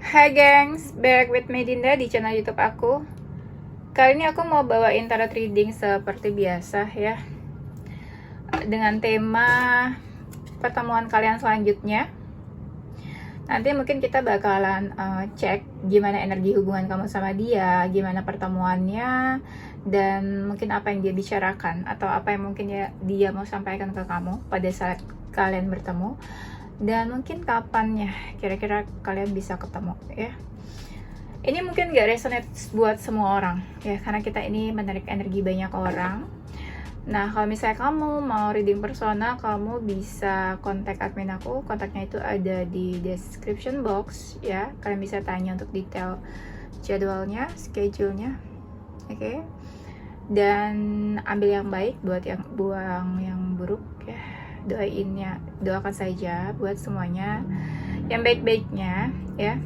Hai gengs, back with me Dinda di channel YouTube aku. Kali ini aku mau bawain tarot reading seperti biasa ya, dengan tema pertemuan kalian selanjutnya. Nanti mungkin kita bakalan cek gimana energi hubungan kamu sama dia, gimana pertemuannya, dan mungkin apa yang dia bicarakan atau apa yang mungkin dia mau sampaikan ke kamu pada saat kalian bertemu. Dan mungkin kapannya kira-kira kalian bisa ketemu ya. Ini mungkin gak resonate buat semua orang ya, karena kita ini menarik energi banyak orang. Nah, kalau misalnya kamu mau reading persona, kamu bisa kontak admin aku. Kontaknya itu ada di description box ya. Kalian bisa tanya untuk detail jadwalnya, schedule-nya. Oke. Dan ambil yang baik, buang yang buruk ya. Doakan saja buat semuanya yang baik-baiknya ya.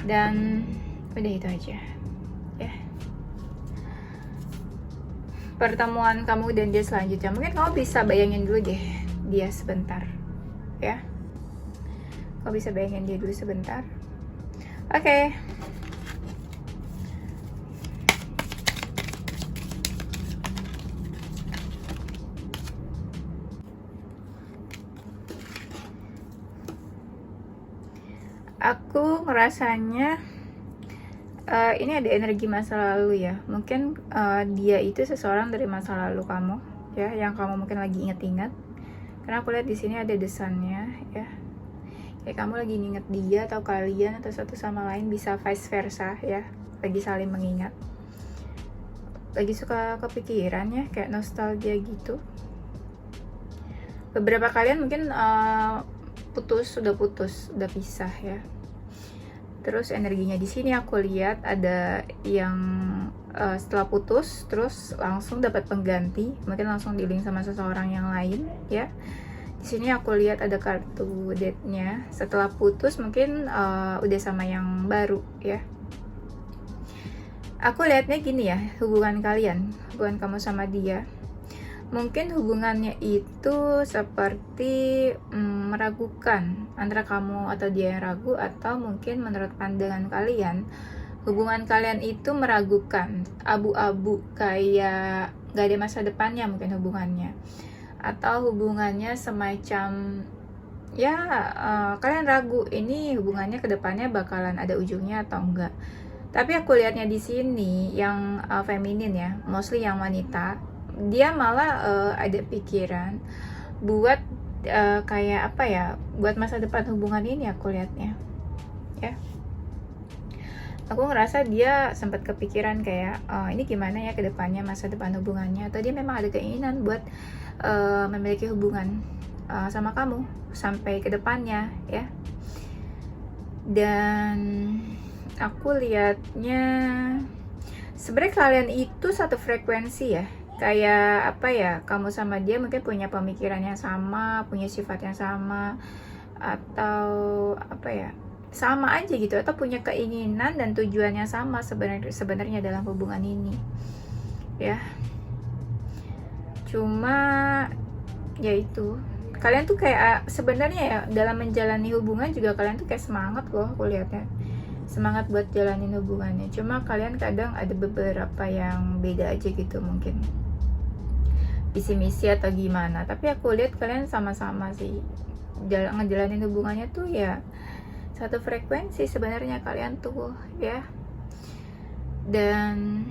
Dan udah itu aja ya. Pertemuan kamu dan dia selanjutnya, mungkin kamu bisa bayangin dulu deh dia sebentar ya. Kamu bisa bayangin dia dulu sebentar. Oke. Aku ngerasanya ini ada energi masa lalu ya. Mungkin dia itu seseorang dari masa lalu kamu ya, yang kamu mungkin lagi inget-inget. Karena aku lihat di sini ada desannya ya. Kayak kamu lagi inget dia atau kalian atau satu sama lain, bisa vice versa ya. Lagi saling mengingat. Lagi suka kepikiran ya, kayak nostalgia gitu. Beberapa kalian mungkin udah pisah ya. Terus energinya di sini aku lihat ada yang setelah putus terus langsung dapat pengganti, mungkin langsung di-link sama seseorang yang lain ya. Di sini aku lihat ada kartu date-nya. Setelah putus mungkin udah sama yang baru ya. Aku lihatnya gini ya, hubungan kamu sama dia. Mungkin hubungannya itu seperti meragukan, antara kamu atau dia yang ragu, atau mungkin menurut pandangan kalian hubungan kalian itu meragukan, abu-abu, kayak gak ada masa depannya mungkin hubungannya, atau hubungannya semacam ya kalian ragu ini hubungannya ke depannya bakalan ada ujungnya atau enggak. Tapi aku lihatnya di sini yang feminin ya, mostly yang wanita, dia malah ada pikiran buat kayak apa ya, buat masa depan hubungan ini. Aku lihatnya ya, aku ngerasa dia sempat kepikiran kayak ini gimana ya ke depannya, masa depan hubungannya, atau dia memang ada keinginan buat memiliki hubungan sama kamu sampai ke depannya ya. Dan aku lihatnya sebenarnya kalian itu satu frekuensi ya. Kayak apa ya, kamu sama dia mungkin punya pemikiran yang sama, punya sifat yang sama, atau apa ya, sama aja gitu, atau punya keinginan dan tujuan yang sama sebenarnya dalam hubungan ini ya. Cuma ya itu, kalian tuh kayak sebenarnya ya dalam menjalani hubungan juga kalian tuh kayak semangat loh, aku lihatnya semangat buat jalanin hubungannya. Cuma kalian kadang ada beberapa yang beda aja gitu, mungkin visi misi atau gimana. Tapi aku lihat kalian sama-sama sih ngejalanin hubungannya tuh ya satu frekuensi sebenarnya kalian tuh ya. Dan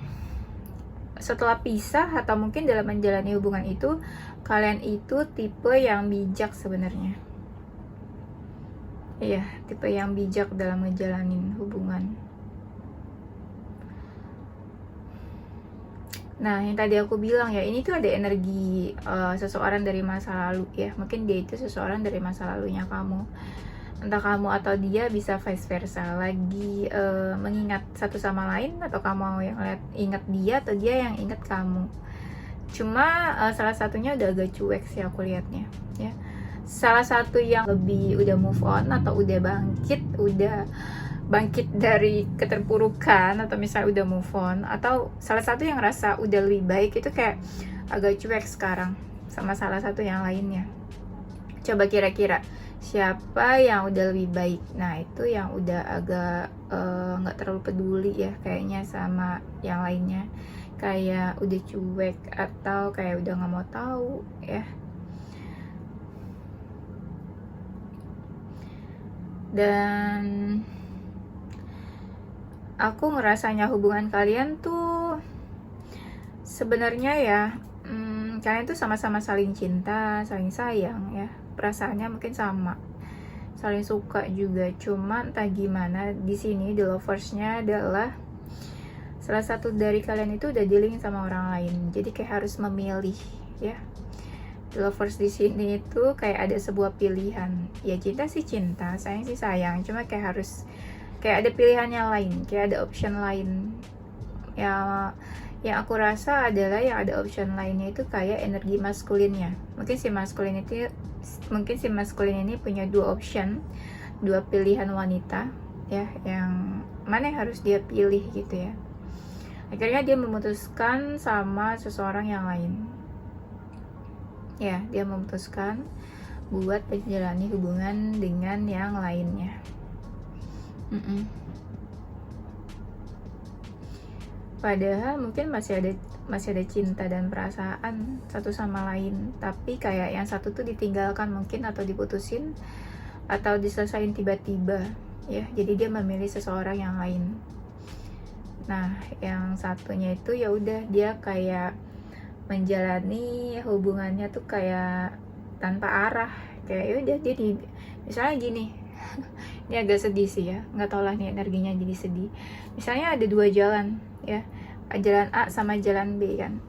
setelah pisah atau mungkin dalam menjalani hubungan itu, kalian itu tipe yang bijak sebenarnya. Iya, tipe yang bijak dalam ngejalanin hubungan. Nah, yang tadi aku bilang ya, ini tuh ada energi seseorang dari masa lalu ya. Mungkin dia itu seseorang dari masa lalunya kamu. Entah kamu atau dia, bisa vice versa. Lagi mengingat satu sama lain, atau kamu yang ingat dia atau dia yang ingat kamu. Cuma salah satunya udah agak cuek sih aku lihatnya ya. Salah satu yang lebih udah move on atau udah bangkit dari keterpurukan, atau misalnya udah move on, atau salah satu yang rasa udah lebih baik, itu kayak agak cuek sekarang sama salah satu yang lainnya. Coba kira-kira siapa yang udah lebih baik. Nah itu yang udah agak nggak terlalu peduli ya kayaknya sama yang lainnya, kayak udah cuek atau kayak udah nggak mau tahu ya. Dan aku ngerasanya hubungan kalian tuh sebenarnya ya, kalian tuh sama-sama saling cinta, saling sayang ya, perasaannya mungkin sama, saling suka juga. Cuman entah gimana di sini the loversnya adalah salah satu dari kalian itu udah dealing sama orang lain, jadi kayak harus memilih ya. The lovers di sini itu kayak ada sebuah pilihan ya, cinta sih cinta, sayang sih sayang, cuma kayak harus kayak ada pilihannya lain, kayak ada option lain ya. Yang aku rasa adalah yang ada option lainnya itu kayak energi maskulinnya. Mungkin si maskulin ini punya dua option, dua pilihan wanita ya, yang mana yang harus dia pilih gitu ya. Akhirnya dia memutuskan sama seseorang yang lain ya, dia memutuskan buat menjalani hubungan dengan yang lainnya. Padahal mungkin masih ada cinta dan perasaan satu sama lain, tapi kayak yang satu tuh ditinggalkan mungkin, atau diputusin, atau diselesain tiba-tiba ya. Jadi dia memilih seseorang yang lain. Nah yang satunya itu ya udah dia kayak menjalani hubungannya tuh kayak tanpa arah, kayak ya udah dia misalnya gini. Ini agak sedih sih ya, nggak tau lah nih energinya jadi sedih. Misalnya ada dua jalan ya, jalan A sama jalan B kan.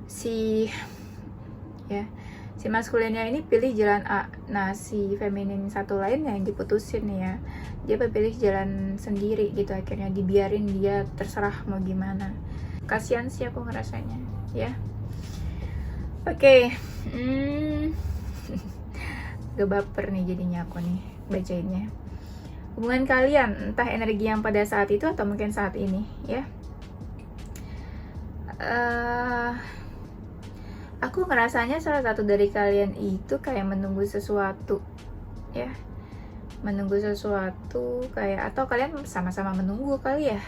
Si maskulinnya ini pilih jalan A, nah si feminin satu lain yang diputusin nih ya, dia pilih jalan sendiri gitu. Akhirnya dibiarin dia terserah mau gimana. Kasian sih aku ngerasanya ya. Oke. Gak baper nih jadinya aku nih bacainnya. Hubungan kalian, entah energi yang pada saat itu atau mungkin saat ini ya. Aku ngerasanya salah satu dari kalian itu kayak menunggu sesuatu ya, menunggu sesuatu kayak, atau kalian sama-sama menunggu kali ya.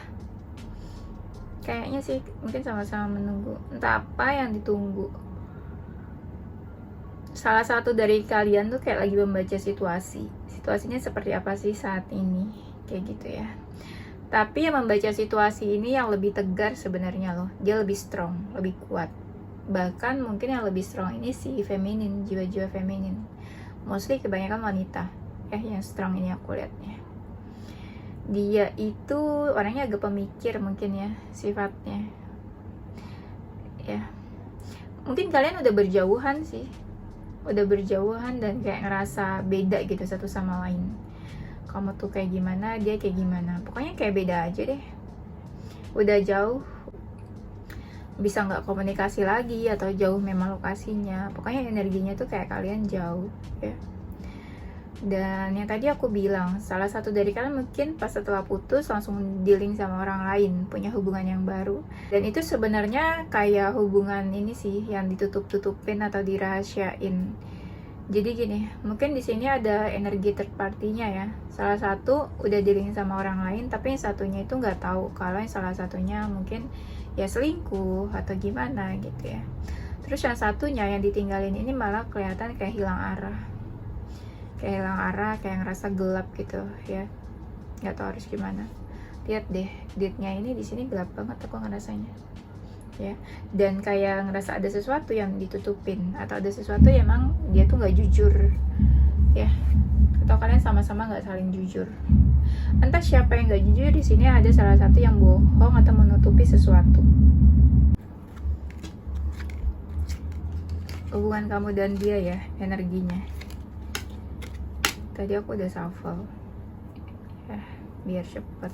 Kayaknya sih mungkin sama-sama menunggu, entah apa yang ditunggu. Salah satu dari kalian tuh kayak lagi membaca situasinya seperti apa sih saat ini, kayak gitu ya. Tapi yang membaca situasi ini yang lebih tegar sebenarnya loh, dia lebih strong, lebih kuat. Bahkan mungkin yang lebih strong ini si feminin, jiwa-jiwa feminin, mostly kebanyakan wanita ya yang strong ini aku lihatnya. Dia itu orangnya agak pemikir mungkin ya sifatnya ya. Mungkin kalian udah berjauhan sih, udah berjauhan dan kayak ngerasa beda gitu satu sama lain. Kamu tuh kayak gimana, dia kayak gimana, pokoknya kayak beda aja deh. Udah jauh, bisa nggak komunikasi lagi, atau jauh memang lokasinya, pokoknya energinya tuh kayak kalian jauh ya. Dan yang tadi aku bilang, salah satu dari kalian mungkin pas setelah putus langsung dealing sama orang lain, punya hubungan yang baru. Dan itu sebenarnya kayak hubungan ini sih yang ditutup-tutupin atau dirahasiain. Jadi gini, mungkin di sini ada energi third party-nya ya. Salah satu udah dealing sama orang lain, tapi yang satunya itu nggak tahu kalau yang salah satunya mungkin ya selingkuh atau gimana gitu ya. Terus yang satunya yang ditinggalin ini malah kelihatan kayak hilang arah. Kayak ngerasa gelap gitu ya, nggak tahu harus gimana. Lihat deh, date-nya ini di sini gelap banget aku ngerasanya ya. Dan kayak ngerasa ada sesuatu yang ditutupin, atau ada sesuatu yang emang dia tuh nggak jujur ya, atau kalian sama-sama nggak saling jujur. Entah siapa yang nggak jujur di sini, ada salah satu yang bohong atau menutupi sesuatu. Hubungan kamu dan dia ya, energinya. Tadi aku udah shuffle ya, biar cepet.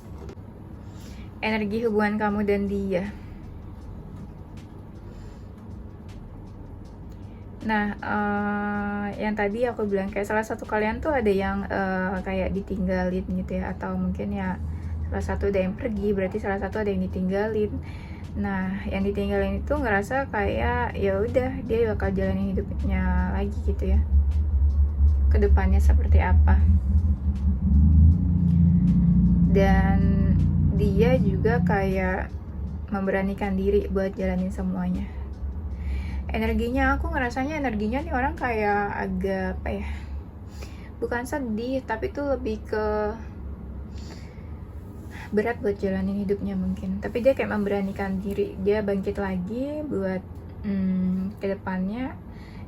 Energi hubungan kamu dan dia. Nah, yang tadi aku bilang kayak salah satu kalian tuh ada yang kayak ditinggalin gitu ya, atau mungkin ya salah satu ada yang pergi, berarti salah satu ada yang ditinggalin. Nah, yang ditinggalin itu ngerasa kayak ya udah dia bakal jalanin hidupnya lagi gitu ya. kedepannya seperti apa. Dan dia juga kayak memberanikan diri buat jalanin semuanya. Energinya, aku ngerasanya energinya nih orang kayak agak apa ya, bukan sedih, tapi tuh lebih ke berat buat jalanin hidupnya mungkin. Tapi dia kayak memberanikan diri, dia bangkit lagi buat kedepannya.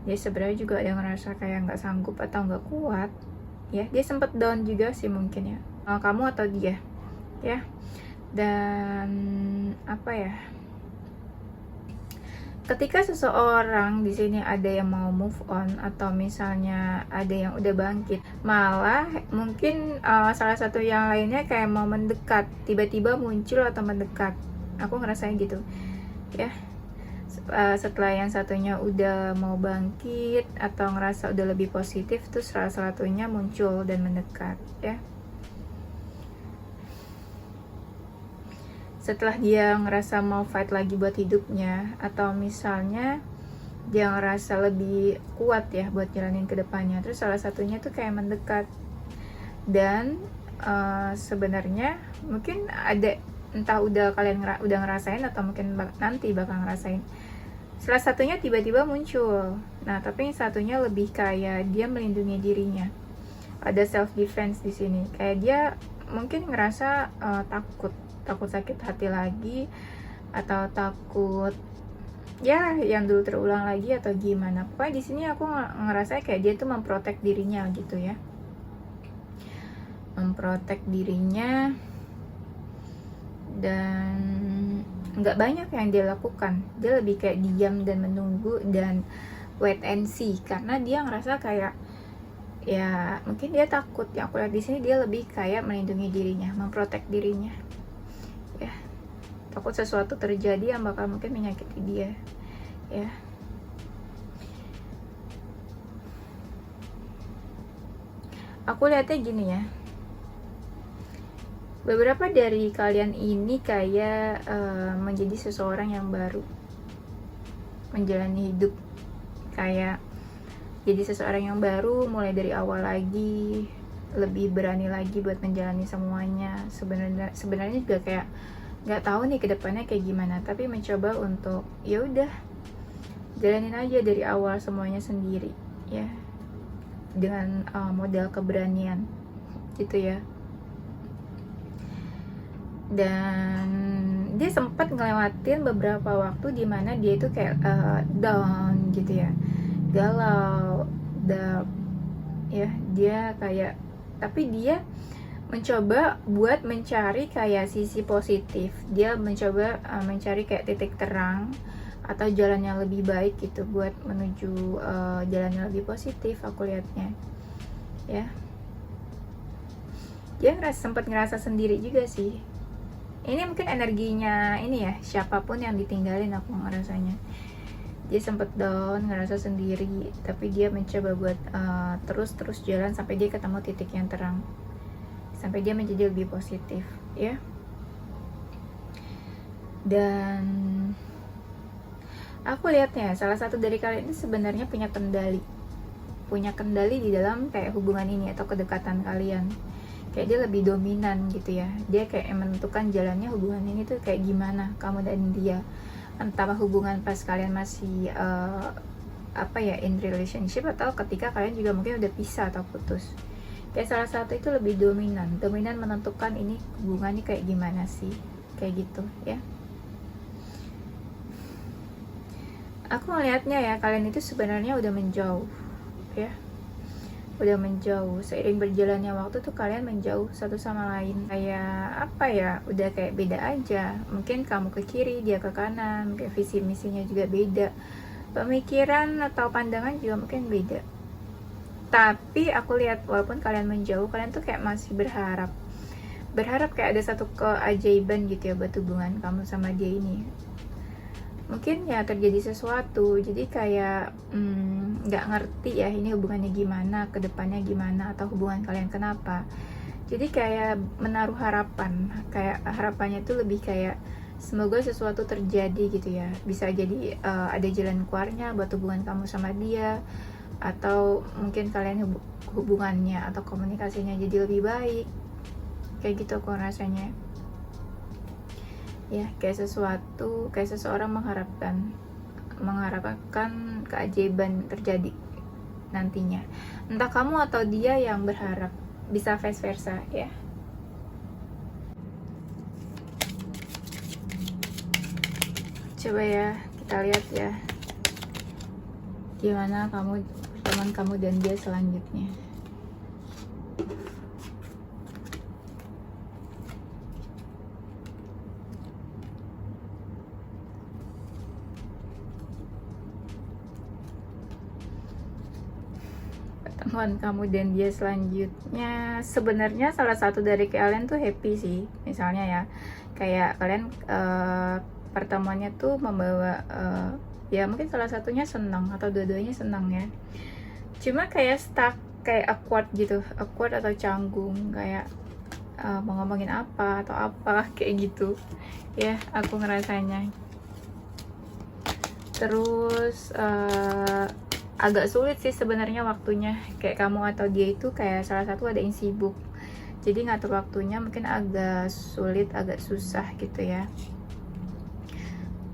Dia sebenarnya juga ada ngerasa kayak nggak sanggup atau nggak kuat ya. Dia sempet down juga sih mungkin ya, kamu atau dia ya. Dan apa ya, ketika seseorang di sini ada yang mau move on atau misalnya ada yang udah bangkit, malah mungkin salah satu yang lainnya kayak mau mendekat, tiba-tiba muncul atau mendekat. Aku ngerasain gitu ya. Setelah yang satunya udah mau bangkit atau ngerasa udah lebih positif, terus salah satunya muncul dan mendekat ya. Setelah dia ngerasa mau fight lagi buat hidupnya, atau misalnya dia ngerasa lebih kuat ya buat jalanin ke depannya, terus salah satunya tuh kayak mendekat. Dan sebenarnya mungkin ada, entah udah kalian udah ngerasain atau mungkin nanti bakal ngerasain, salah satunya tiba-tiba muncul. Nah, tapi yang satunya lebih kayak dia melindungi dirinya. Ada self defense di sini. Kayak dia mungkin ngerasa takut sakit hati lagi, atau takut ya yang dulu terulang lagi atau gimana. Pokoknya di sini aku ngerasa kayak dia tuh memprotek dirinya gitu ya. Memprotek dirinya, dan nggak banyak yang dia lakukan. Dia lebih kayak diam dan menunggu dan wait and see, karena dia ngerasa kayak ya mungkin dia takut. Yang aku lihat di sini dia lebih kayak melindungi dirinya, memprotek dirinya ya. Takut sesuatu terjadi yang bakal mungkin menyakiti dia ya. Aku lihatnya gini ya, beberapa dari kalian ini kayak menjadi seseorang yang baru menjalani hidup, kayak jadi seseorang yang baru, mulai dari awal lagi, lebih berani lagi buat menjalani semuanya. Sebenarnya juga kayak nggak tahu nih kedepannya kayak gimana, tapi mencoba untuk ya udah jalanin aja dari awal semuanya sendiri ya, dengan modal keberanian gitu ya. Dan dia sempat ngelewatin beberapa waktu dimana dia itu kayak down gitu ya, galau, dark ya. Dia kayak, tapi dia mencoba buat mencari kayak sisi positif. Dia mencoba mencari kayak titik terang atau jalan yang lebih baik gitu buat menuju jalan yang lebih positif, aku lihatnya ya. Dia sempat ngerasa sendiri juga sih. Ini mungkin energinya ini ya, siapapun yang ditinggalin, aku ngerasanya dia sempet down, ngerasa sendiri, tapi dia mencoba buat terus jalan sampai dia ketemu titik yang terang, sampai dia menjadi lebih positif ya. Dan aku lihatnya salah satu dari kalian ini sebenarnya punya kendali di dalam kayak hubungan ini atau kedekatan kalian. Kayak dia lebih dominan gitu ya. Dia kayak menentukan jalannya hubungan ini tuh kayak gimana, kamu dan dia. Entah hubungan pas kalian masih in relationship, atau ketika kalian juga mungkin udah pisah atau putus. Kayak salah satu itu lebih dominan menentukan ini hubungan ini kayak gimana sih, kayak gitu ya. Aku ngelihatnya ya, kalian itu sebenarnya udah menjauh ya, udah menjauh. Seiring berjalannya waktu tuh kalian menjauh satu sama lain, kayak apa ya, udah kayak beda aja. Mungkin kamu ke kiri, dia ke kanan, kayak visi misinya juga beda, pemikiran atau pandangan juga mungkin beda. Tapi aku lihat walaupun kalian menjauh, kalian tuh kayak masih berharap kayak ada satu keajaiban gitu ya buat hubungan kamu sama dia ini. Mungkin ya terjadi sesuatu, jadi kayak nggak ngerti ya ini hubungannya gimana, kedepannya gimana, atau hubungan kalian kenapa. Jadi kayak menaruh harapan, kayak harapannya tuh lebih kayak semoga sesuatu terjadi gitu ya. Bisa jadi ada jalan keluarnya buat hubungan kamu sama dia, atau mungkin kalian hubungannya atau komunikasinya jadi lebih baik, kayak gitu aku rasanya ya. Kayak seseorang mengharapkan keajaiban terjadi nantinya, entah kamu atau dia yang berharap, bisa vice versa ya. Coba ya kita lihat ya, gimana pertemuan kamu dan dia selanjutnya. Pertemuan kamu dan dia selanjutnya, sebenarnya salah satu dari kalian tuh happy sih. Misalnya ya, kayak kalian pertemuannya tuh membawa ya mungkin salah satunya senang atau dua-duanya senang ya. Cuma kayak stuck, kayak awkward gitu, awkward atau canggung, kayak mau ngomongin apa atau apa kayak gitu ya, aku ngerasanya. Terus agak sulit sih sebenarnya waktunya, kayak kamu atau dia itu kayak salah satu ada yang sibuk, jadi ngatur waktunya mungkin agak sulit, agak susah gitu ya.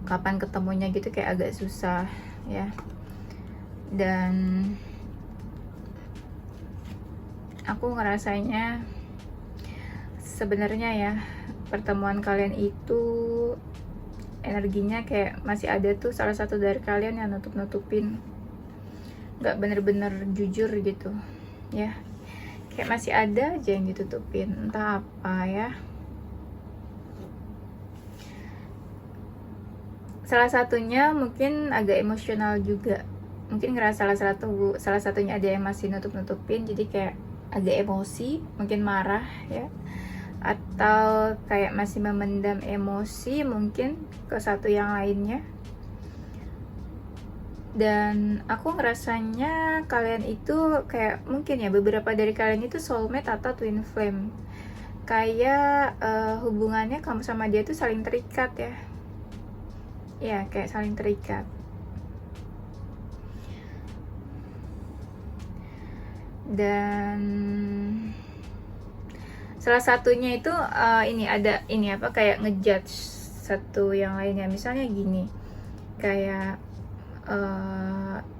Kapan ketemunya gitu kayak agak susah ya. Dan aku ngerasanya sebenarnya ya, pertemuan kalian itu energinya kayak masih ada tuh salah satu dari kalian yang nutupin, nggak bener-bener jujur gitu ya, kayak masih ada aja yang ditutupin, entah apa ya. Salah satunya mungkin agak emosional juga, mungkin ngerasa salah satunya ada yang masih nutupin, jadi kayak agak emosi, mungkin marah ya, atau kayak masih memendam emosi mungkin ke satu yang lainnya. Dan aku ngerasanya kalian itu kayak mungkin ya, beberapa dari kalian itu soulmate atau twin flame, kayak hubungannya kamu sama dia tuh saling terikat ya, kayak saling terikat. Dan salah satunya itu kayak ngejudge satu yang lainnya, misalnya gini, kayak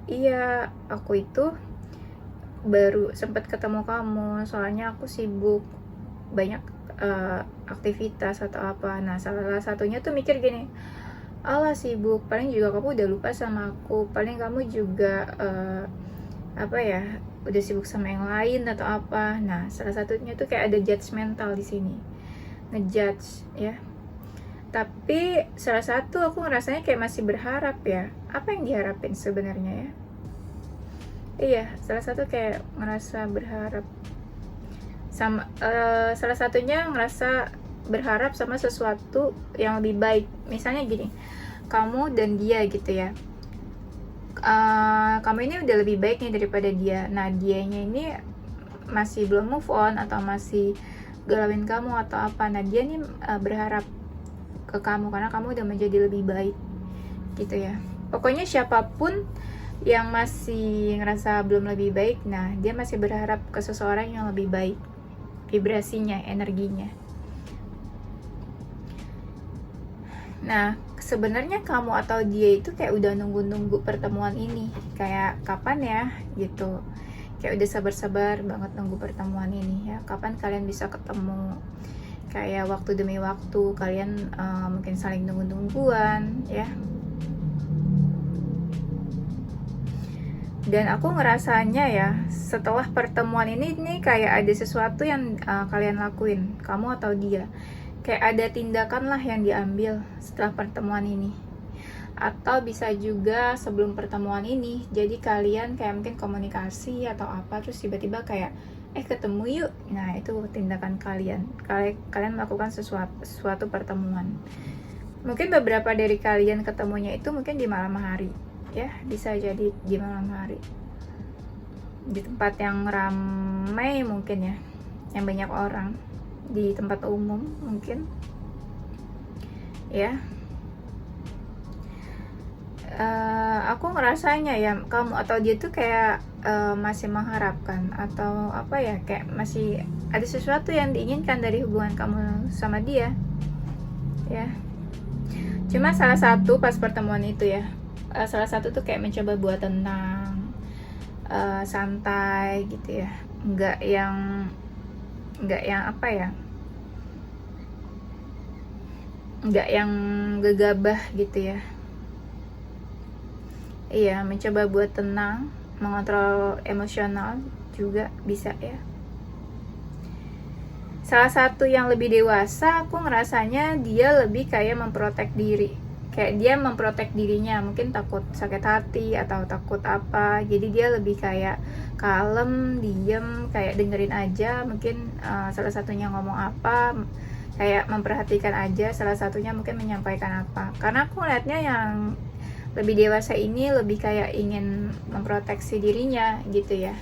iya aku itu baru sempat ketemu kamu soalnya aku sibuk banyak aktivitas atau apa. Nah salah satunya tuh mikir gini, alah sibuk, paling juga kamu udah lupa sama aku, paling kamu juga udah sibuk sama yang lain atau apa. Nah salah satunya tuh kayak ada judgmental di sini, ngejudge ya. Tapi salah satu aku ngerasanya kayak masih berharap ya. Apa yang diharapin sebenarnya ya? Iya, salah satu kayak ngerasa berharap sama salah satunya ngerasa berharap sama sesuatu yang lebih baik. Misalnya gini, kamu dan dia gitu ya, kamu ini udah lebih baik nih daripada dia. Nah dianya ini masih belum move on atau masih galauin kamu atau apa. Nah dia nih berharap ke kamu karena kamu udah menjadi lebih baik gitu ya. Pokoknya siapapun yang masih ngerasa belum lebih baik, nah dia masih berharap ke seseorang yang lebih baik vibrasinya, energinya. Nah sebenarnya kamu atau dia itu kayak udah nunggu-nunggu pertemuan ini, kayak kapan ya gitu, kayak udah sabar-sabar banget nunggu pertemuan ini ya, kapan kalian bisa ketemu. Kayak waktu demi waktu kalian mungkin saling nunggu-nungguan ya. Dan aku ngerasanya ya, setelah pertemuan ini nih kayak ada sesuatu yang kalian lakuin, kamu atau dia, kayak ada tindakan lah yang diambil setelah pertemuan ini. Atau bisa juga sebelum pertemuan ini, jadi kalian kayak mungkin komunikasi atau apa, terus tiba-tiba kayak ketemu yuk. Nah itu tindakan kalian melakukan suatu pertemuan. Mungkin beberapa dari kalian ketemunya itu mungkin di malam hari ya, bisa jadi di malam hari, di tempat yang ramai mungkin ya, yang banyak orang, di tempat umum mungkin ya. Aku ngerasanya ya, kamu atau dia tuh kayak masih mengharapkan atau apa ya, kayak masih ada sesuatu yang diinginkan dari hubungan kamu sama dia ya. Cuma salah satu pas pertemuan itu ya, salah satu tuh kayak mencoba buat tenang, santai gitu ya, nggak yang apa ya, nggak yang gegabah gitu ya. Iya, mencoba buat tenang, mengontrol emosional juga bisa ya. Salah satu yang lebih dewasa, aku ngerasanya dia lebih kayak memprotek diri. Kayak dia memprotek dirinya, mungkin takut sakit hati atau takut apa. Jadi dia lebih kayak kalem, diem, kayak dengerin aja. Mungkin salah satunya ngomong apa, kayak memperhatikan aja. Salah satunya mungkin menyampaikan apa. Karena aku ngeliatnya yang lebih dewasa ini lebih kayak ingin memproteksi dirinya gitu ya.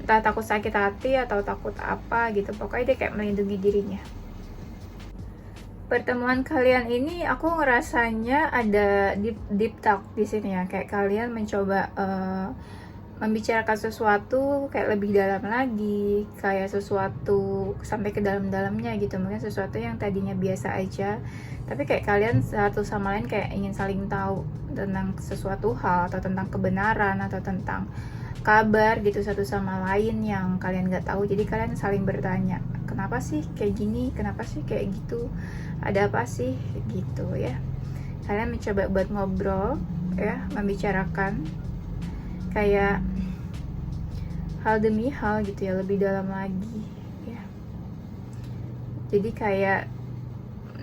Entah takut sakit hati atau takut apa gitu, pokoknya dia kayak melindungi dirinya. Pertemuan kalian ini aku ngerasanya ada deep talk di sini ya, kayak kalian mencoba membicarakan sesuatu kayak lebih dalam lagi, kayak sesuatu sampai ke dalam-dalamnya gitu. Mungkin sesuatu yang tadinya biasa aja, tapi kayak kalian satu sama lain kayak ingin saling tahu tentang sesuatu hal, atau tentang kebenaran, atau tentang kabar gitu satu sama lain yang kalian nggak tahu. Jadi kalian saling bertanya, kenapa sih kayak gini, kenapa sih kayak gitu, ada apa sih gitu ya. Kalian mencoba buat ngobrol ya, membicarakan kayak hal demi hal gitu ya, lebih dalam lagi ya. Jadi kayak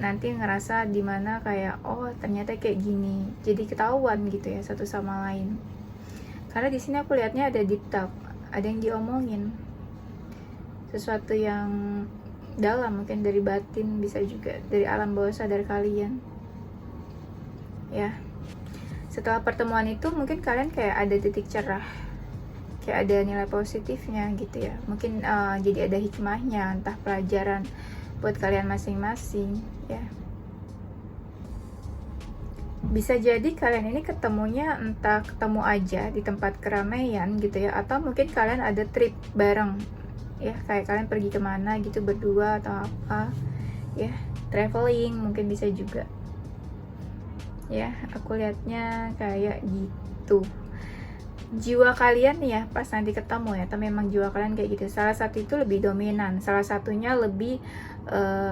nanti ngerasa dimana kayak oh ternyata kayak gini, jadi ketahuan gitu ya satu sama lain. Karena di sini aku lihatnya ada deep talk, ada yang diomongin, sesuatu yang dalam, mungkin dari batin, bisa juga dari alam bawah sadar kalian ya. Setelah pertemuan itu mungkin kalian kayak ada titik cerah, kayak ada nilai positifnya gitu ya. Mungkin jadi ada hikmahnya, entah pelajaran buat kalian masing-masing ya. Bisa jadi kalian ini ketemunya entah ketemu aja di tempat keramaian gitu ya, atau mungkin kalian ada trip bareng ya, kayak kalian pergi kemana gitu berdua atau apa ya, traveling mungkin bisa juga ya. Aku lihatnya kayak gitu. Jiwa kalian ya pas nanti ketemu ya, atau memang jiwa kalian kayak gitu, salah satu itu lebih dominan, salah satunya lebih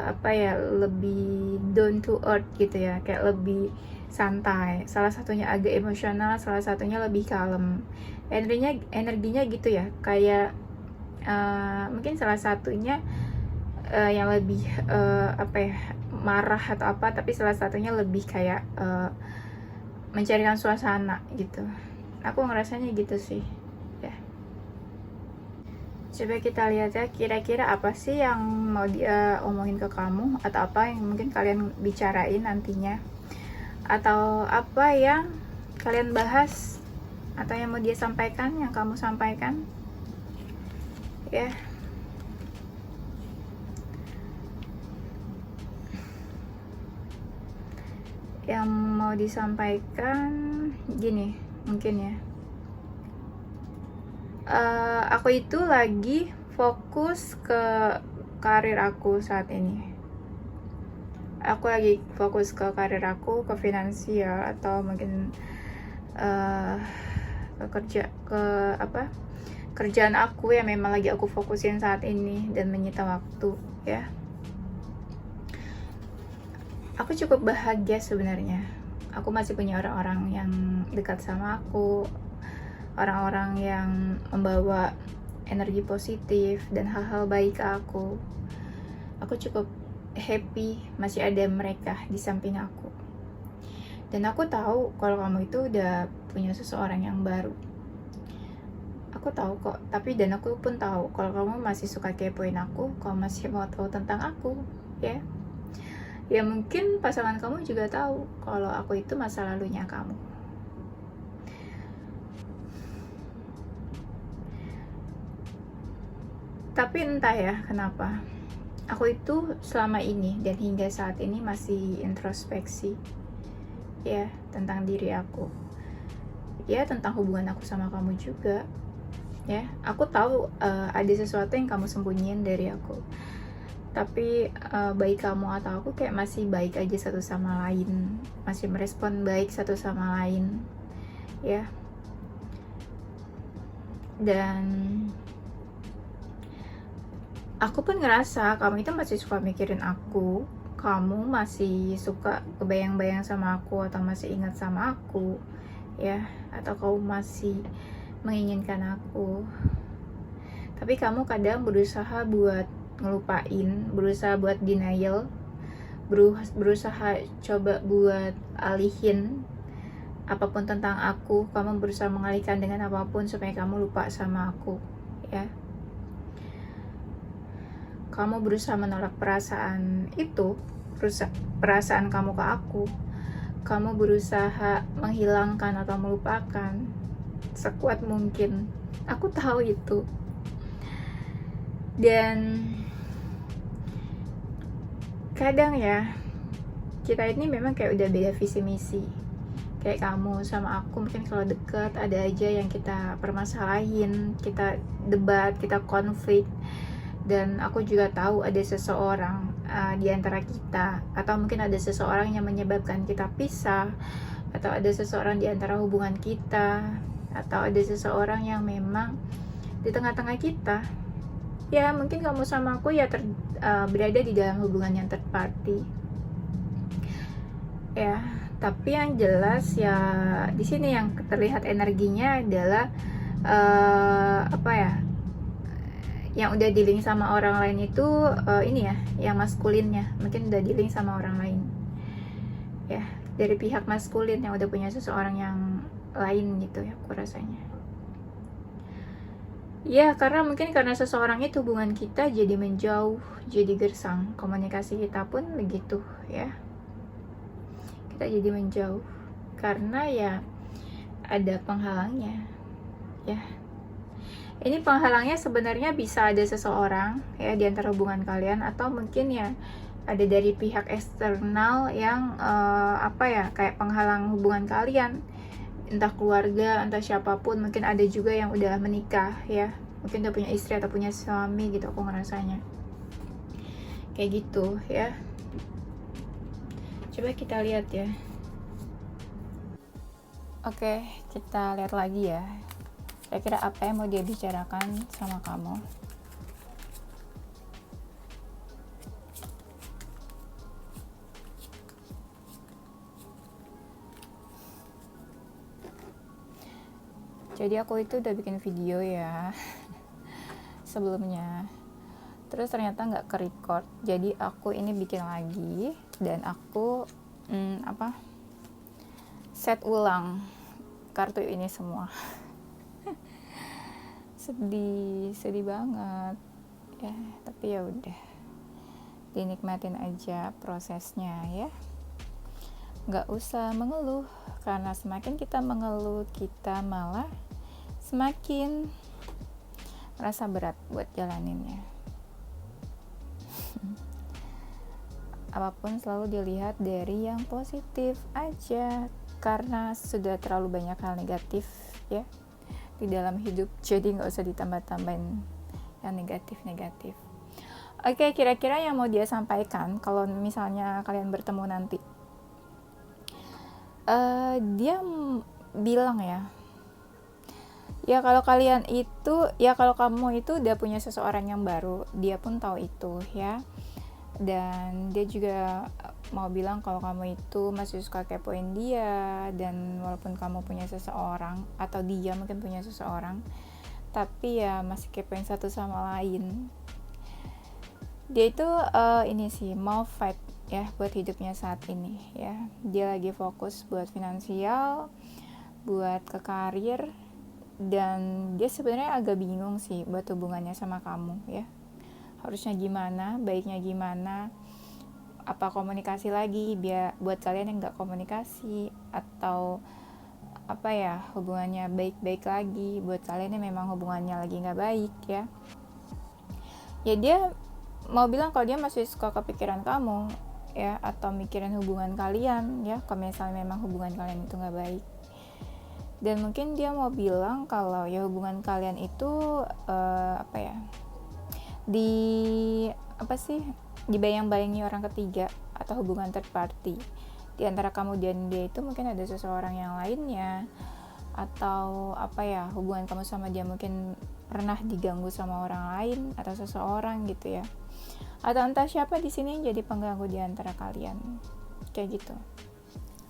apa ya, lebih down to earth gitu ya, kayak lebih santai, salah satunya agak emosional, salah satunya lebih kalem, energinya gitu ya, kayak mungkin salah satunya yang lebih apa ya, marah atau apa, tapi salah satunya lebih kayak mencarikan suasana gitu. Aku ngerasanya gitu sih ya. Coba kita lihat ya, kira-kira apa sih yang mau dia omongin ke kamu, atau apa yang mungkin kalian bicarain nantinya, atau apa yang kalian bahas, atau yang mau dia sampaikan, yang kamu sampaikan ya. Yang mau disampaikan gini mungkin ya, aku itu lagi fokus ke karir aku saat ini. Aku lagi fokus ke karir aku, ke finansial, atau mungkin kerjaan aku yang memang lagi aku fokusin saat ini dan menyita waktu ya. Aku cukup bahagia sebenarnya. Aku masih punya orang-orang yang dekat sama aku, orang-orang yang membawa energi positif dan hal-hal baik ke aku. Aku cukup happy masih ada mereka di samping aku. Dan aku tahu kalau kamu itu udah punya seseorang yang baru. Aku tahu kok, dan aku pun tahu kalau kamu masih suka kepoin aku, kamu masih mau tahu tentang aku ya. Ya mungkin pasangan kamu juga tahu kalau aku itu masa lalunya kamu. Tapi entah ya kenapa, aku itu selama ini dan hingga saat ini masih introspeksi ya tentang diri aku, ya tentang hubungan aku sama kamu juga. ya. Aku tahu ada sesuatu yang kamu sembunyiin dari aku, tapi baik kamu atau aku kayak masih baik aja satu sama lain, masih merespon baik satu sama lain, ya. Dan aku pun ngerasa kamu itu masih suka mikirin aku, kamu masih suka kebayang-bayang sama aku, atau masih ingat sama aku, ya, atau kamu masih menginginkan aku. Tapi kamu kadang berusaha buat ngelupain, berusaha buat denial, berusaha coba buat alihin apapun tentang aku. Kamu berusaha mengalihkan dengan apapun supaya kamu lupa sama aku, ya. Kamu berusaha menolak perasaan itu, perasaan kamu ke aku. Kamu berusaha menghilangkan atau melupakan sekuat mungkin. Aku tahu itu. Dan kadang ya, kita ini memang kayak udah beda visi misi. Kayak kamu sama aku mungkin kalau deket ada aja yang kita permasalahin, kita debat, kita konflik. Dan aku juga tahu ada seseorang di antara kita, atau mungkin ada seseorang yang menyebabkan kita pisah, atau ada seseorang di antara hubungan kita, atau ada seseorang yang memang di tengah-tengah kita. Ya mungkin kamu sama aku ya berada di dalam hubungan yang third party, ya. Tapi yang jelas ya di sini yang terlihat energinya adalah apa ya, yang udah dealing sama orang lain itu ini ya, yang maskulinnya mungkin udah dealing sama orang lain, ya, dari pihak maskulin yang udah punya seseorang yang lain gitu ya, aku rasanya. Ya karena mungkin karena seseorang itu hubungan kita jadi menjauh, jadi gersang, komunikasi kita pun begitu ya, kita jadi menjauh karena ya ada penghalangnya, ya. Ini penghalangnya sebenarnya bisa ada seseorang ya di antara hubungan kalian, atau mungkin ya ada dari pihak eksternal yang apa ya, kayak penghalang hubungan kalian, entah keluarga, entah siapapun. Mungkin ada juga yang udah menikah ya, mungkin udah punya istri atau punya suami gitu, aku ngerasanya kayak gitu ya. Coba kita lihat ya. Oke, kita lihat lagi ya, kira-kira apa yang mau dia bicarakan sama kamu. Jadi aku itu udah bikin video ya sebelumnya, terus ternyata nggak ke-record. Jadi aku ini bikin lagi dan aku set ulang kartu ini semua. sedih banget ya, tapi ya udah, dinikmatin aja prosesnya ya, nggak usah mengeluh, karena semakin kita mengeluh kita malah semakin merasa berat buat jalaninnya. Apapun selalu dilihat dari yang positif aja, karena sudah terlalu banyak hal negatif ya di dalam hidup, jadi nggak usah ditambah-tambahin yang negatif-negatif. Oke, kira-kira yang mau dia sampaikan kalau misalnya kalian bertemu nanti, dia bilang ya kalau kalian itu, ya kalau kamu itu udah punya seseorang yang baru, dia pun tahu itu ya. Dan dia juga mau bilang kalau kamu itu masih suka kepoin dia, dan walaupun kamu punya seseorang, atau dia mungkin punya seseorang, tapi ya masih kepoin satu sama lain. Dia itu ini sih mau fight ya buat hidupnya saat ini ya. Dia lagi fokus buat finansial, buat ke karir, dan dia sebenarnya agak bingung sih buat hubungannya sama kamu ya. Harusnya gimana, baiknya gimana, apa komunikasi lagi biar buat kalian yang nggak komunikasi, atau apa ya, hubungannya baik-baik lagi buat kalian yang memang hubungannya lagi nggak baik ya. Ya dia mau bilang kalau dia masih suka kepikiran kamu ya, atau mikirin hubungan kalian ya, kalau misalnya memang hubungan kalian itu nggak baik. Dan mungkin dia mau bilang kalau ya hubungan kalian itu di dibayang-bayangi orang ketiga atau hubungan third party. Di antara kamu dan dia itu mungkin ada seseorang yang lainnya, atau hubungan kamu sama dia mungkin pernah diganggu sama orang lain atau seseorang gitu ya. Atau entah siapa di sini jadi pengganggu di antara kalian. Kayak gitu.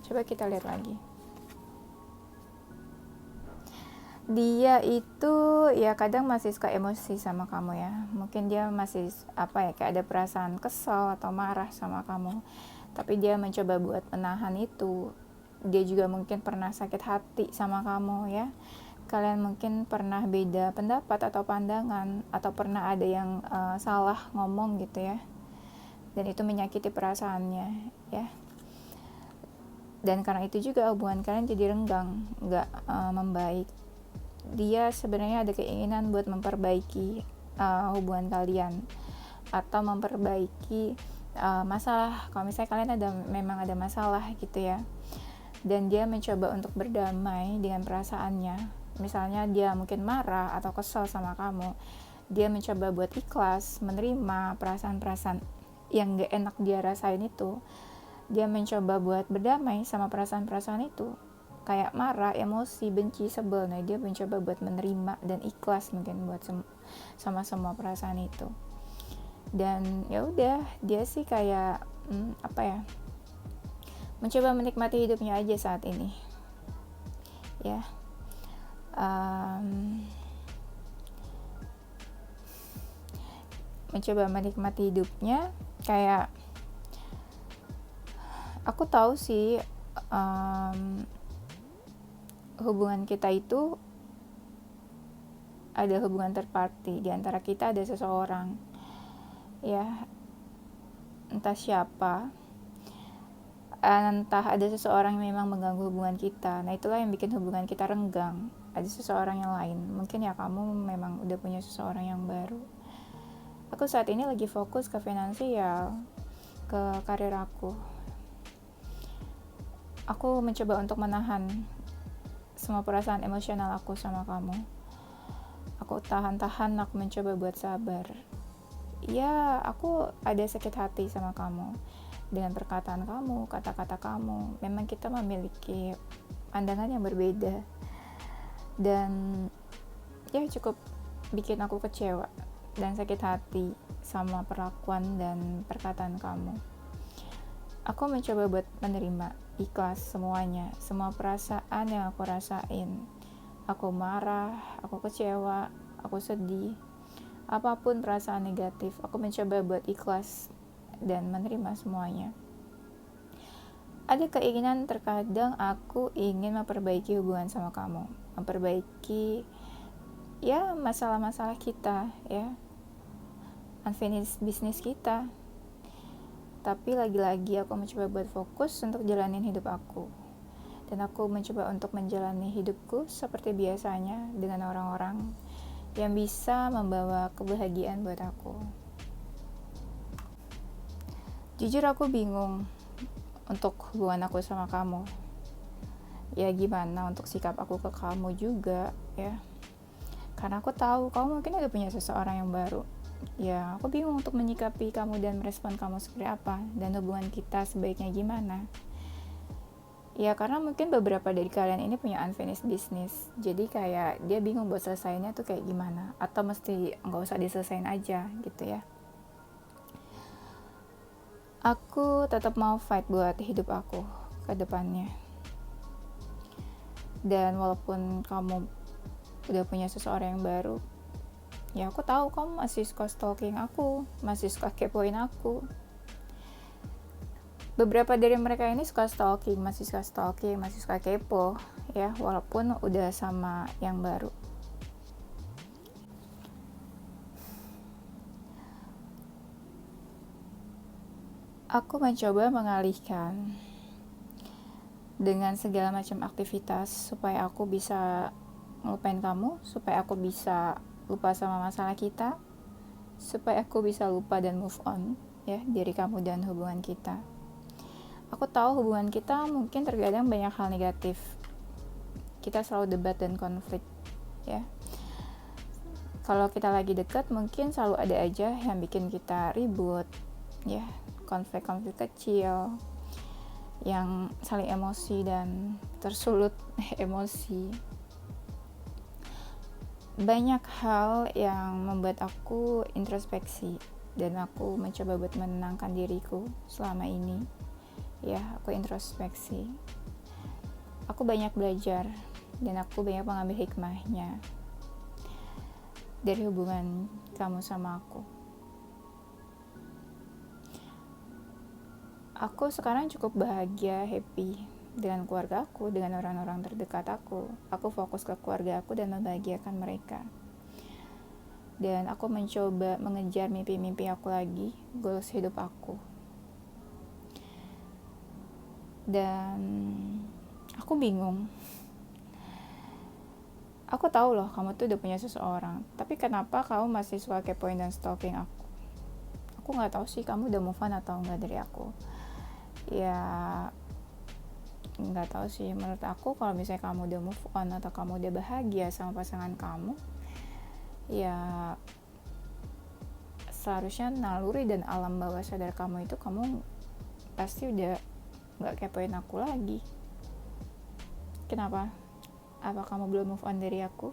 Coba kita lihat lagi. Dia itu ya kadang masih suka emosi sama kamu ya. Mungkin dia masih kayak ada perasaan kesal atau marah sama kamu. Tapi dia mencoba buat menahan itu. Dia juga mungkin pernah sakit hati sama kamu ya. Kalian mungkin pernah beda pendapat atau pandangan, atau pernah ada yang salah ngomong gitu ya. Dan itu menyakiti perasaannya ya. Dan karena itu juga hubungan kalian jadi renggang, gak membaik. Dia sebenarnya ada keinginan buat memperbaiki hubungan kalian, atau memperbaiki masalah. Kalau misalnya kalian memang ada masalah gitu ya, dan dia mencoba untuk berdamai dengan perasaannya. Misalnya dia mungkin marah atau kesal sama kamu, dia mencoba buat ikhlas menerima perasaan-perasaan yang gak enak dia rasain itu. Dia mencoba buat berdamai sama perasaan-perasaan itu, kayak marah, emosi, benci, sebel. Nah, dia mencoba buat menerima dan ikhlas mungkin buat sama semua perasaan itu. Dan ya udah, dia sih kayak mencoba menikmati hidupnya aja saat ini ya. Mencoba menikmati hidupnya. Kayak aku tahu sih hubungan kita itu ada hubungan third party. Di antara kita ada seseorang ya, entah siapa, entah ada seseorang yang memang mengganggu hubungan kita. Nah, itulah yang bikin hubungan kita renggang. Ada seseorang yang lain. Mungkin ya kamu memang udah punya seseorang yang baru. Aku saat ini lagi fokus ke finansial, ke karir aku. Aku mencoba untuk menahan semua perasaan emosional aku sama kamu. Aku tahan-tahan, aku mencoba buat sabar. Ya, aku ada sakit hati sama kamu dengan perkataan kamu, kata-kata kamu. Memang kita memiliki pandangan yang berbeda, dan ya cukup bikin aku kecewa dan sakit hati sama perlakuan dan perkataan kamu. Aku mencoba buat menerima, ikhlas semuanya, semua perasaan yang aku rasain. Aku marah, aku kecewa, aku sedih, apapun perasaan negatif, aku mencoba buat ikhlas dan menerima semuanya. Ada keinginan terkadang aku ingin memperbaiki hubungan sama kamu, memperbaiki ya masalah-masalah kita ya, unfinished business kita. Tapi lagi-lagi aku mencoba buat fokus untuk jalanin hidup aku, dan aku mencoba untuk menjalani hidupku seperti biasanya dengan orang-orang yang bisa membawa kebahagiaan buat aku. Jujur aku bingung untuk hubungan aku sama kamu. Ya gimana untuk sikap aku ke kamu juga ya. Karena aku tahu kamu mungkin udah punya seseorang yang baru. Ya, aku bingung untuk menyikapi kamu dan merespon kamu seperti apa, dan hubungan kita sebaiknya gimana. Ya karena mungkin beberapa dari kalian ini punya unfinished business. Jadi kayak dia bingung buat selesainya tuh kayak gimana, atau mesti nggak usah diselesain aja gitu ya. Aku tetap mau fight buat hidup aku ke depannya. Dan walaupun kamu udah punya seseorang yang baru, ya aku tahu kamu masih suka stalking aku, masih suka kepoin aku. Beberapa dari mereka ini suka stalking, masih suka kepo ya, walaupun udah sama yang baru. Aku mencoba mengalihkan dengan segala macam aktivitas supaya aku bisa ngelupain kamu, supaya aku bisa lupa sama masalah kita, supaya aku bisa lupa dan move on ya dari kamu dan hubungan kita. Aku tahu hubungan kita mungkin terkadang banyak hal negatif, kita selalu debat dan konflik ya. Kalau kita lagi dekat mungkin selalu ada aja yang bikin kita ribut ya, konflik-konflik kecil yang saling emosi dan tersulut emosi. Banyak hal yang membuat aku introspeksi dan aku mencoba buat menenangkan diriku selama ini ya. Aku introspeksi, aku banyak belajar dan aku banyak mengambil hikmahnya dari hubungan kamu sama aku. Aku sekarang cukup bahagia, happy dengan keluarga aku, dengan orang-orang terdekat aku. Aku fokus ke keluarga aku dan membahagiakan mereka. Dan aku mencoba mengejar mimpi-mimpi aku lagi, goals hidup aku. Dan aku bingung. Aku tahu loh kamu tuh udah punya seseorang, tapi kenapa kamu masih suka kepoin dan stalking aku? Aku nggak tahu sih kamu udah move on atau enggak dari aku. Ya nggak tahu sih, menurut aku kalau misalnya kamu udah move on atau kamu udah bahagia sama pasangan kamu, ya seharusnya naluri dan alam bawah sadar kamu itu kamu pasti udah nggak kepoin aku lagi. Kenapa? Apa kamu belum move on dari aku?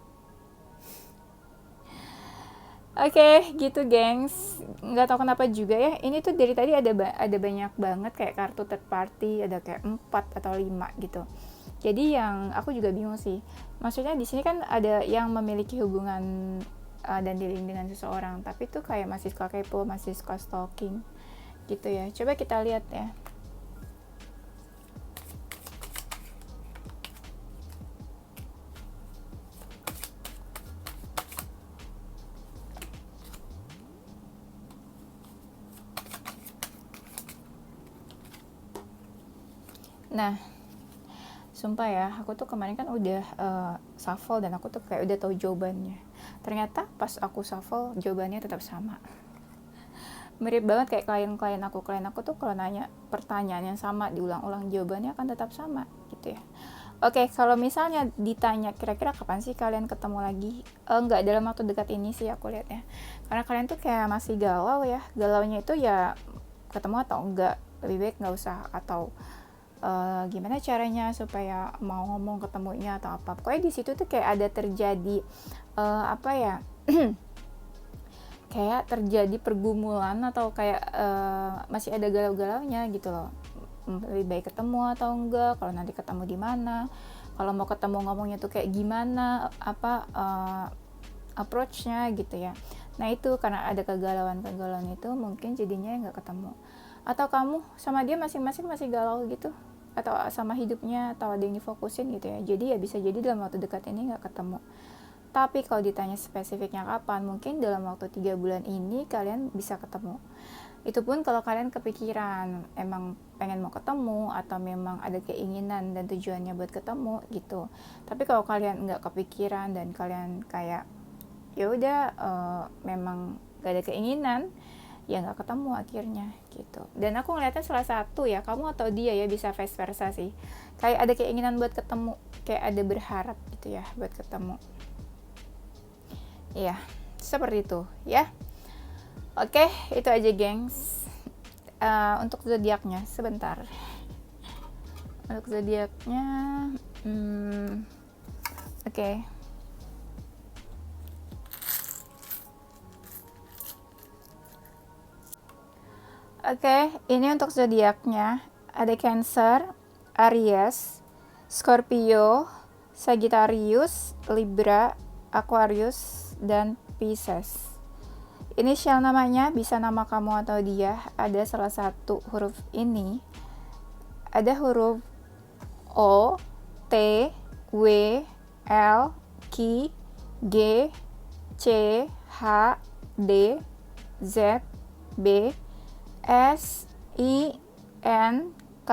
Oke, gitu gengs. Nggak tahu kenapa juga ya. Ini tuh dari tadi ada banyak banget kayak kartu third party, ada kayak 4 atau 5 gitu. Jadi yang aku juga bingung sih. Maksudnya di sini kan ada yang memiliki hubungan dan dealing dengan seseorang, tapi tuh kayak masih suka kepo, masih suka stalking gitu ya. Coba kita lihat ya. Nah, sumpah ya, aku tuh kemarin kan udah shuffle dan aku tuh kayak udah tahu jawabannya. Ternyata pas aku shuffle jawabannya tetap sama. Mirip banget kayak klien aku tuh kalau nanya pertanyaan yang sama diulang-ulang jawabannya akan tetap sama gitu ya. Oke, kalau misalnya ditanya kira-kira kapan sih kalian ketemu lagi? Enggak dalam waktu dekat ini sih aku lihat ya. Karena kalian tuh kayak masih galau ya. Galaunya itu ya ketemu atau enggak. Lebih baik nggak usah, atau gimana caranya supaya mau ngomong ketemunya atau apa. Pokoknya di situ tuh kayak ada terjadi apa ya? Kayak terjadi pergumulan atau kayak masih ada galau-galaunya gitu loh. Lebih baik ketemu atau enggak, kalau nanti ketemu di mana, kalau mau ketemu ngomongnya tuh kayak gimana, apa approach-nya gitu ya. Nah itu karena ada kegalauan itu mungkin jadinya nggak ketemu. Atau kamu sama dia masing-masing masih galau gitu, atau sama hidupnya, atau ada yang difokusin gitu ya. Jadi ya bisa jadi dalam waktu dekat ini nggak ketemu. Tapi kalau ditanya spesifiknya kapan, mungkin dalam waktu 3 bulan ini kalian bisa ketemu. Itu pun kalau kalian kepikiran emang pengen mau ketemu, atau memang ada keinginan dan tujuannya buat ketemu gitu. Tapi kalau kalian nggak kepikiran dan kalian kayak ya udah memang gak ada keinginan, ya nggak ketemu akhirnya gitu. Dan aku ngeliatnya salah satu ya, kamu atau dia ya, bisa vice versa sih, kayak ada keinginan buat ketemu, kayak ada berharap gitu ya buat ketemu. Iya, seperti itu ya. Oke, itu aja gengs. Untuk zodiaknya sebentar. Untuk zodiaknya oke. Oke, ini untuk zodiaknya ada Cancer, Aries, Scorpio, Sagittarius, Libra, Aquarius, dan Pisces. Inisial namanya bisa nama kamu atau dia, ada salah satu huruf ini. Ada huruf O, T, W, L, Q, G, C, H, D, Z, B, S, I, N, K,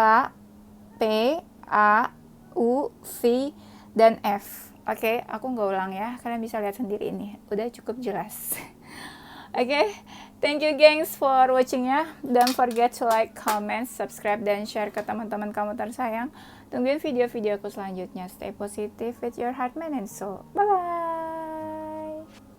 P, A, U, V, dan F. Oke, aku nggak ulang ya, kalian bisa lihat sendiri ini, udah cukup jelas. Oke, thank you gengs for watching ya. Don't forget to like, comment, subscribe, dan share ke teman-teman kamu tersayang. Tungguin video-video aku selanjutnya. Stay positive with your heart, mind, and soul. Bye-bye.